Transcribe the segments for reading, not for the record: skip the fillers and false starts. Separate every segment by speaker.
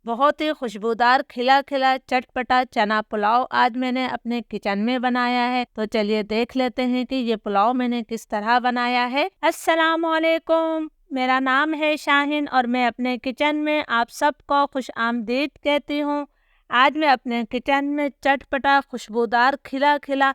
Speaker 1: बहुत ही खुशबूदार खिला खिला चटपटा चना पुलाव आज मैंने अपने किचन में बनाया है। तो चलिए देख लेते हैं कि ये पुलाव मैंने किस तरह बनाया है। अस्सलाम वालेकुम, मेरा नाम है शाहिन और मैं अपने किचन में आप सबको खुश आमदीद कहती हूँ। आज मैं अपने किचन में चटपटा खुशबूदार खिला खिला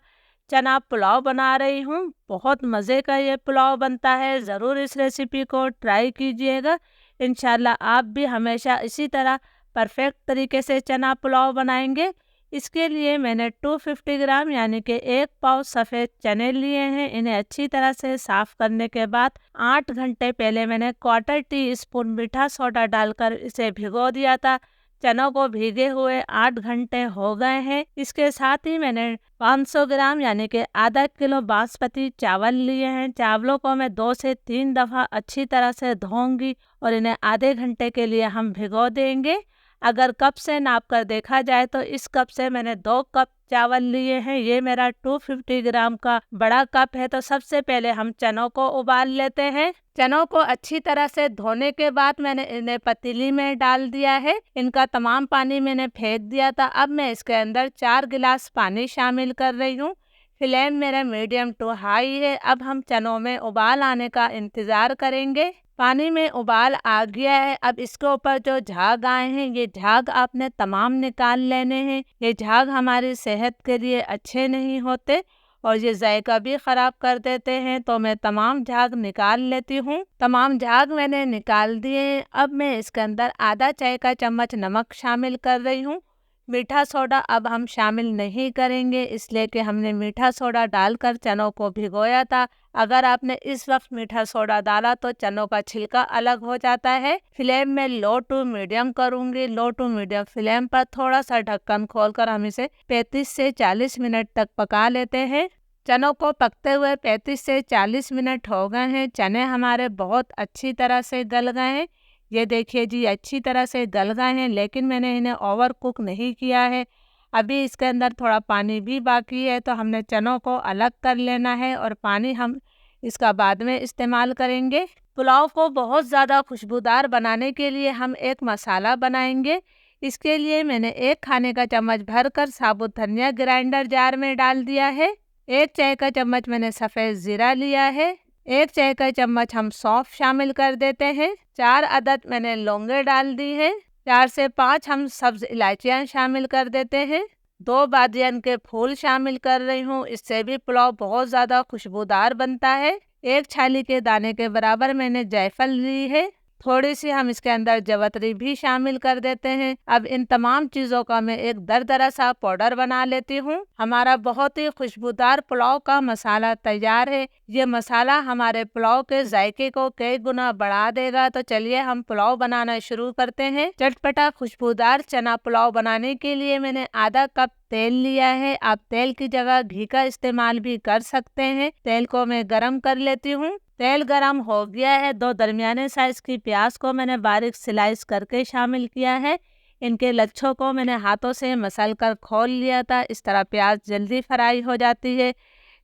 Speaker 1: चना पुलाव बना रही हूँ। बहुत मज़े का ये पुलाव बनता है, ज़रूर इस रेसिपी को ट्राई कीजिएगा। इंशाल्लाह आप भी हमेशा इसी तरह परफेक्ट तरीके से चना पुलाव बनाएंगे। इसके लिए मैंने 250 ग्राम यानी कि 1 पाव सफ़ेद चने लिए हैं। इन्हें अच्छी तरह से साफ़ करने के बाद 8 घंटे पहले मैंने 1/4 टी-स्पून मीठा सोडा डालकर इसे भिगो दिया था। चनों को भीगे हुए 8 घंटे हो गए हैं। इसके साथ ही मैंने 500 ग्राम यानी कि आधा किलो बासमती चावल लिए हैं। चावलों को मैं 2 से 3 दफ़ा अच्छी तरह से धोऊंगी और इन्हें आधे घंटे के लिए हम भिगो देंगे। अगर कप से नाप कर देखा जाए तो इस कप से मैंने 2 कप चावल लिए हैं। ये मेरा 250 ग्राम का बड़ा कप है। तो सबसे पहले हम चनों को उबाल लेते हैं। चनों को अच्छी तरह से धोने के बाद मैंने इन्हें पतीली में डाल दिया है। इनका तमाम पानी मैंने फेंक दिया था। अब मैं इसके अंदर 4 गिलास पानी शामिल कर रही हूँ। फ्लेम मेरा मीडियम टू हाई है। अब हम चनों में उबाल आने का इंतज़ार करेंगे। पानी में उबाल आ गया है। अब इसके ऊपर जो झाग आए हैं ये झाग आपने तमाम निकाल लेने हैं। ये झाग हमारी सेहत के लिए अच्छे नहीं होते और ये जायका भी ख़राब कर देते हैं। तो मैं तमाम झाग निकाल लेती हूँ। तमाम झाग मैंने निकाल दिए हैं। अब मैं इसके अंदर आधा चाय का चम्मच नमक शामिल कर रही हूँ। मीठा सोडा अब हम शामिल नहीं करेंगे, इसलिए कि हमने मीठा सोडा डालकर चनों को भिगोया था। अगर आपने इस वक्त मीठा सोडा डाला तो चनों का छिलका अलग हो जाता है। फ्लेम में लो टू मीडियम करूंगी। लो टू मीडियम फ्लेम पर थोड़ा सा ढक्कन खोलकर हम इसे 35 से 40 मिनट तक पका लेते हैं। चनों को पकते हुए 35 से 40 मिनट हो गए हैं। चने हमारे बहुत अच्छी तरह से गल गए हैं। ये देखिए जी, अच्छी तरह से गल गए हैं, लेकिन मैंने इन्हें ओवर कुक नहीं किया है। अभी इसके अंदर थोड़ा पानी भी बाकी है। तो हमने चनों को अलग कर लेना है और पानी हम इसका बाद में इस्तेमाल करेंगे। पुलाव को बहुत ज़्यादा खुशबूदार बनाने के लिए हम एक मसाला बनाएंगे। इसके लिए मैंने 1 खाने का चम्मच भरकर साबुत धनिया ग्राइंडर जार में डाल दिया है। 1 चाय का चम्मच मैंने सफ़ेद ज़ीरा लिया है। 1 चाय का चम्मच हम सौंफ शामिल कर देते हैं। 4 अदद मैंने लौंगे डाल दी है। 4 से 5 हम सब्ज इलायचियाँ शामिल कर देते हैं। 2 बादियन के फूल शामिल कर रही हूँ। इससे भी पुलाव बहुत ज़्यादा खुशबूदार बनता है। 1 छाली के दाने के बराबर मैंने जायफल ली है। थोड़ी सी हम इसके अंदर जवतरी भी शामिल कर देते हैं। अब इन तमाम चीज़ों का मैं एक दरदरा सा पाउडर बना लेती हूँ। हमारा बहुत ही खुशबूदार पुलाव का मसाला तैयार है। ये मसाला हमारे पुलाव के जायके को कई गुना बढ़ा देगा। तो चलिए हम पुलाव बनाना शुरू करते हैं। चटपटा खुशबूदार चना पुलाव बनाने के लिए मैंने आधा कप तेल लिया है। आप तेल की जगह घी का इस्तेमाल भी कर सकते हैं। तेल को मैं गरम कर लेती हूँ। तेल गरम हो गया है। 2 दरमियाने साइज की प्याज को मैंने बारीक स्लाइस करके शामिल किया है। इनके लच्छों को मैंने हाथों से मसल कर खोल लिया था। इस तरह प्याज जल्दी फ्राई हो जाती है।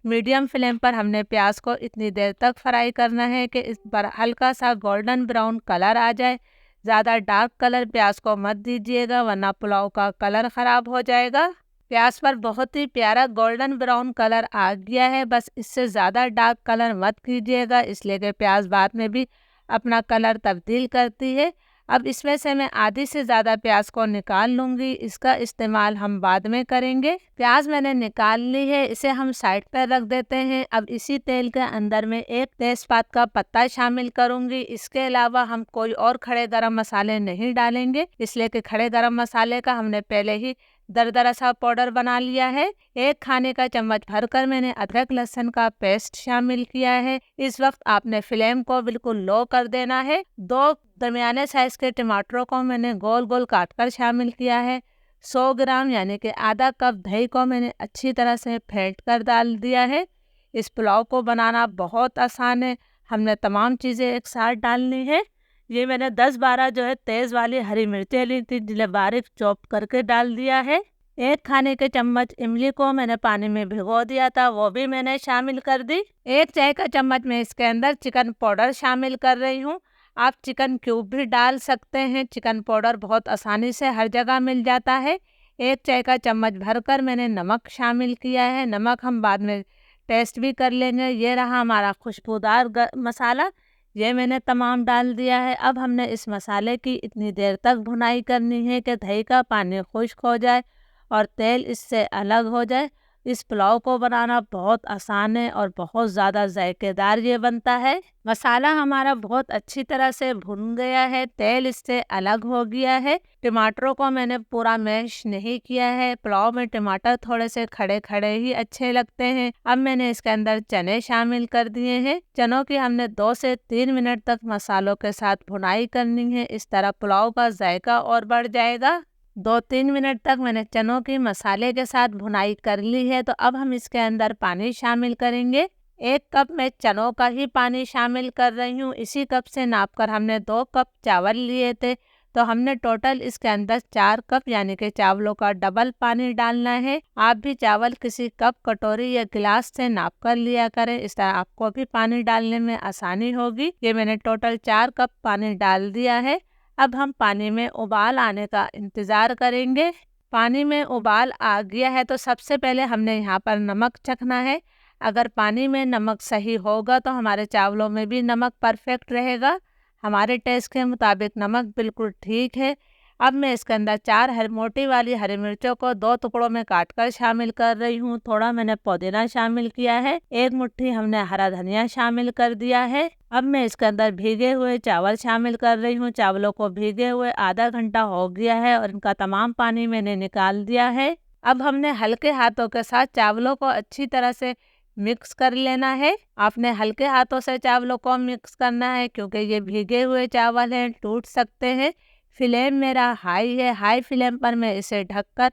Speaker 1: मीडियम फ्लेम पर हमने प्याज को इतनी देर तक फ्राई करना है कि इस पर हल्का सा गोल्डन ब्राउन कलर आ जाए। ज़्यादा डार्क कलर प्याज को मत दीजिएगा, वरना पुलाव का कलर ख़राब हो जाएगा। प्याज पर बहुत ही प्यारा गोल्डन ब्राउन कलर आ गया है। बस इससे ज़्यादा डार्क कलर मत कीजिएगा, इसलिए कि प्याज बाद में भी अपना कलर तब्दील करती है। अब इसमें से मैं आधी से ज़्यादा प्याज को निकाल लूँगी। इसका इस्तेमाल हम बाद में करेंगे। प्याज मैंने निकाल ली है, इसे हम साइड पर रख देते हैं। अब इसी तेल के अंदर में 1 तेज़पात का पत्ता शामिल करूँगी। इसके अलावा हम कोई और खड़े गरम मसाले नहीं डालेंगे, इसलिए कि खड़े गरम मसाले का हमने पहले ही दरदरा सा पाउडर बना लिया है। 1 खाने का चम्मच भरकर मैंने अदरक लहसुन का पेस्ट शामिल किया है। इस वक्त आपने फ्लेम को बिल्कुल लो कर देना है। 2 दरमियाने साइज के टमाटरों को मैंने गोल गोल काट कर शामिल किया है। 100 ग्राम यानी कि आधा कप दही को मैंने अच्छी तरह से फेंट कर डाल दिया है। इस पुलाव को बनाना बहुत आसान है। हमने तमाम चीज़ें एक साथ डालनी है। ये मैंने 10-12 जो है तेज़ वाली हरी मिर्चें ली थी, जिन्हें बारीक चॉप करके डाल दिया है। 1 खाने के चम्मच इमली को मैंने पानी में भिगो दिया था, वो भी मैंने शामिल कर दी। 1 चाय का चम्मच मैं इसके अंदर चिकन पाउडर शामिल कर रही हूँ। आप चिकन क्यूब भी डाल सकते हैं। चिकन पाउडर बहुत आसानी से हर जगह मिल जाता है। 1 चाय का चम्मच भरकर मैंने नमक शामिल किया है। नमक हम बाद में टेस्ट भी कर लेंगे। ये रहा हमारा खुशबूदार मसाला, ये मैंने तमाम डाल दिया है। अब हमने इस मसाले की इतनी देर तक भुनाई करनी है कि दही का पानी खुश्क हो जाए और तेल इससे अलग हो जाए। इस पुलाव को बनाना बहुत आसान है और बहुत ज़्यादा जायकेदार ये बनता है। मसाला हमारा बहुत अच्छी तरह से भुन गया है, तेल इससे अलग हो गया है। टमाटरों को मैंने पूरा मैश नहीं किया है। पुलाव में टमाटर थोड़े से खड़े खड़े ही अच्छे लगते हैं। अब मैंने इसके अंदर चने शामिल कर दिए हैं। चनों की हमने 2 से 3 मिनट तक मसालों के साथ भुनाई करनी है। इस तरह पुलाव का जायका और बढ़ जाएगा। 2-3 मिनट तक मैंने चनों की मसाले के साथ भुनाई कर ली है। तो अब हम इसके अंदर पानी शामिल करेंगे। 1 कप मैं चनों का ही पानी शामिल कर रही हूँ। इसी कप से नापकर हमने 2 कप चावल लिए थे, तो हमने टोटल इसके अंदर 4 कप यानी कि चावलों का डबल पानी डालना है। आप भी चावल किसी कप, कटोरी या गिलास से नाप कर लिया करें, इस तरह आपको भी पानी डालने में आसानी होगी। ये मैंने टोटल 4 कप पानी डाल दिया है। अब हम पानी में उबाल आने का इंतज़ार करेंगे। पानी में उबाल आ गया है तो सबसे पहले हमने यहाँ पर नमक चखना है। अगर पानी में नमक सही होगा तो हमारे चावलों में भी नमक परफेक्ट रहेगा। हमारे टेस्ट के मुताबिक नमक बिल्कुल ठीक है। अब मैं इसके अंदर 4 मोटी वाली हरी मिर्चों को 2 टुकड़ों में काटकर शामिल कर रही हूँ। थोड़ा मैंने पुदीना शामिल किया है। 1 मुट्ठी हमने हरा धनिया शामिल कर दिया है। अब मैं इसके अंदर भीगे हुए चावल शामिल कर रही हूँ। चावलों को भीगे हुए आधा घंटा हो गया है और इनका तमाम पानी मैंने निकाल दिया है। अब हमने हल्के हाथों के साथ चावलों को अच्छी तरह से मिक्स कर लेना है। आपने हल्के हाथों से चावलों को मिक्स करना है क्योंकि ये भीगे हुए चावल हैं, टूट सकते हैं। फ्लेम मेरा हाई है। हाई फ्लेम पर मैं इसे ढककर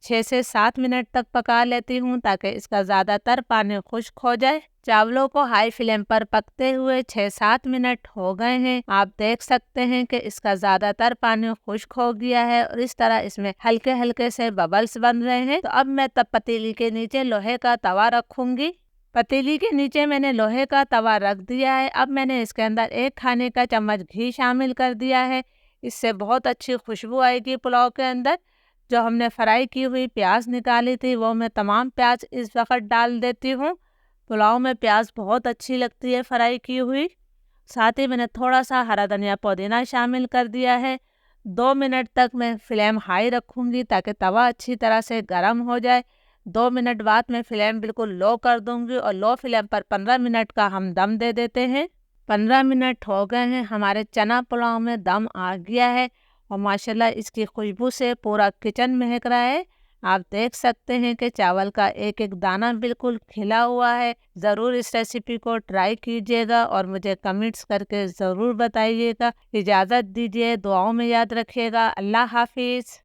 Speaker 1: 6 से 7 मिनट तक पका लेती हूँ ताकि इसका ज़्यादातर पानी खुश्क हो जाए। चावलों को हाई फ्लेम पर पकते हुए 6-7 मिनट हो गए हैं। आप देख सकते हैं कि इसका ज़्यादातर पानी खुश्क हो गया है और इस तरह इसमें हल्के हल्के से बबल्स बन रहे हैं। तो अब मैं तब पतीली के नीचे लोहे का तवा रखूँगी। पतीली के नीचे मैंने लोहे का तवा रख दिया है। अब मैंने इसके अंदर 1 खाने का चम्मच घी शामिल कर दिया है। इससे बहुत अच्छी खुशबू आएगी पुलाव के अंदर। जो हमने फ्राई की हुई प्याज निकाली थी वो मैं तमाम प्याज इस वक्त डाल देती हूँ। पुलाव में प्याज बहुत अच्छी लगती है फ्राई की हुई। साथ ही मैंने थोड़ा सा हरा धनिया पुदीना शामिल कर दिया है। 2 मिनट तक मैं फ्लेम हाई रखूँगी ताकि तवा अच्छी तरह से गर्म हो जाए। 2 मिनट बाद मैं फ्लेम बिल्कुल लो कर दूँगी और लो फ्लेम पर 15 मिनट का हम दम दे देते हैं। 15 मिनट हो गए हैं। हमारे चना पुलाव में दम आ गया है और माशाल्लाह इसकी खुशबू से पूरा किचन महक रहा है। आप देख सकते हैं कि चावल का एक एक दाना बिल्कुल खिला हुआ है। ज़रूर इस रेसिपी को ट्राई कीजिएगा और मुझे कमेंट्स करके ज़रूर बताइएगा। इजाज़त दीजिए, दुआओं में याद रखिएगा। अल्लाह हाफिज़।